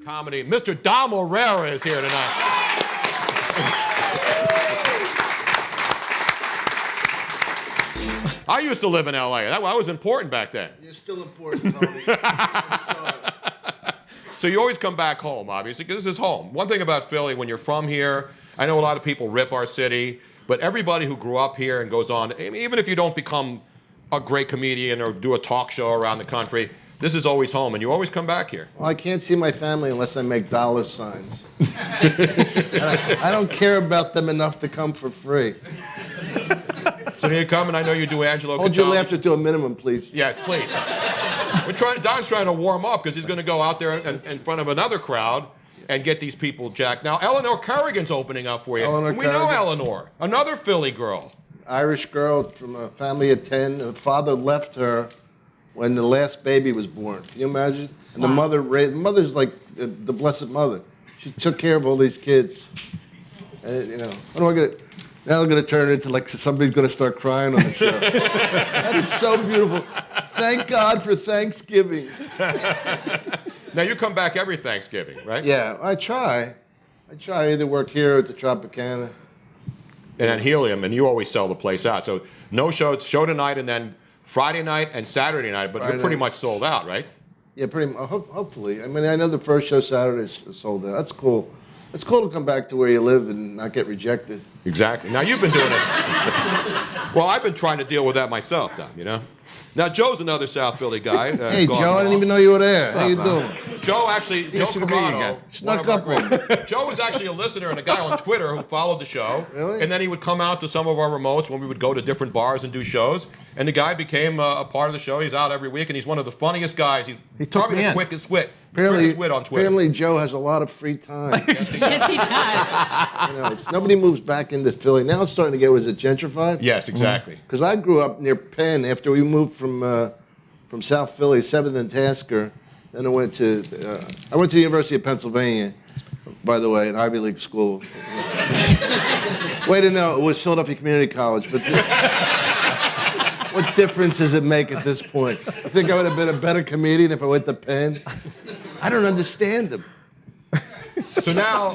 comedy. Mr. Dom Irrera is here tonight. I used to live in L.A. I was important back then. You're still important, Tony. So you always come back home, obviously, because this is home. One thing about Philly, when you're from here, I know a lot of people rip our city, but everybody who grew up here and goes on, even if you don't become a great comedian or do a talk show around the country, this is always home, and you always come back here. Well, I can't see my family unless I make dollar signs. I don't care about them enough to come for free. So you come, and I know you do Angelo Hold your laughter to a minimum, please. Yes, please. Don's trying to warm up because he's going to go out there in front of another crowd and get these people jacked. Now, Eleanor Kerrigan's opening up for you. We know Eleanor, another Philly girl. Irish girl from a family of 10. The father left her when the last baby was born. Can you imagine? And the mother's like the Blessed Mother. She took care of all these kids. And, you know, what am I going to... Now they're going to turn it into like somebody's going to start crying on the show. That is so beautiful. Thank God for Thanksgiving. Now you come back every Thanksgiving, right? Yeah, I try. I either work here at the Tropicana. And at Helium, and you always sell the place out. So no show tonight, and then Friday night and Saturday night, but you're pretty much sold out, right? Yeah, pretty much. Hopefully. I mean, I know the first show Saturday is sold out. That's cool. It's cool to come back to where you live and not get rejected. Exactly. Now, you've been doing it. Well, I've been trying to deal with that myself, Dom, you know? Now, Joe's another South Philly guy. Hey, Joe, I didn't even know you were there. How you doing? Joe Corrado. Snuck up on me. Joe was actually a listener and a guy on Twitter who followed the show. Really? And then he would come out to some of our remotes when we would go to different bars and do shows. And the guy became a part of the show. He's out every week, and he's one of the funniest guys. He's probably the quickest wit on Twitter. Apparently, Joe has a lot of free time. Yes, he does. You know, nobody moves back into Philly. Now it's starting to get, was it gentrified? Yes, exactly. Because I grew up near Penn after we moved from South Philly, 7th and Tasker. Then I went to the University of Pennsylvania, by the way, an Ivy League school. Way to know, it was Philadelphia Community College. But what difference does it make at this point? I think I would have been a better comedian if I went to Penn. I don't understand them. So now,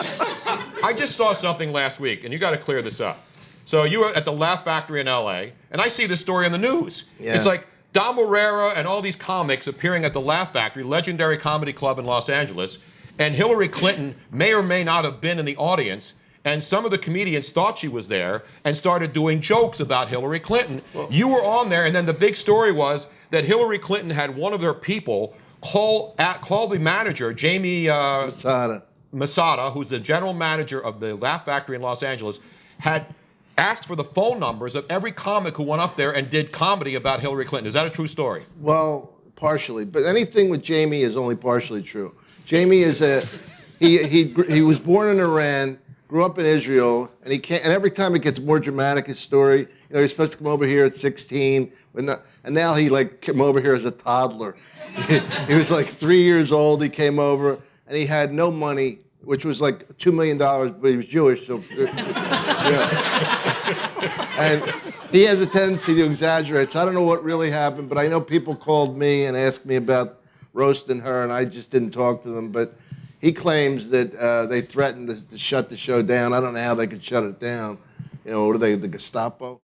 I just saw something last week, and you got to clear this up. So you were at the Laugh Factory in L.A., and I see this story on the news. Yeah. It's like Dom Irrera and all these comics appearing at the Laugh Factory, legendary comedy club in Los Angeles, and Hillary Clinton may or may not have been in the audience, and some of the comedians thought she was there and started doing jokes about Hillary Clinton. Well, you were on there, and then the big story was that Hillary Clinton had one of their people call the manager, Jamie Masada, who's the general manager of the Laugh Factory in Los Angeles, had asked for the phone numbers of every comic who went up there and did comedy about Hillary Clinton. Is that a true story? Well, partially, but anything with Jamie is only partially true. Jamie is he was born in Iran, grew up in Israel, and every time it gets more dramatic, his story. You know, he's supposed to come over here at 16, and now he came over here as a toddler. He was like 3 years old. He came over, and he had no money, which was like $2 million, but he was Jewish, so. And he has a tendency to exaggerate. So I don't know what really happened, but I know people called me and asked me about roasting her, and I just didn't talk to them. But he claims that they threatened to shut the show down. I don't know how they could shut it down. You know, what are they, the Gestapo?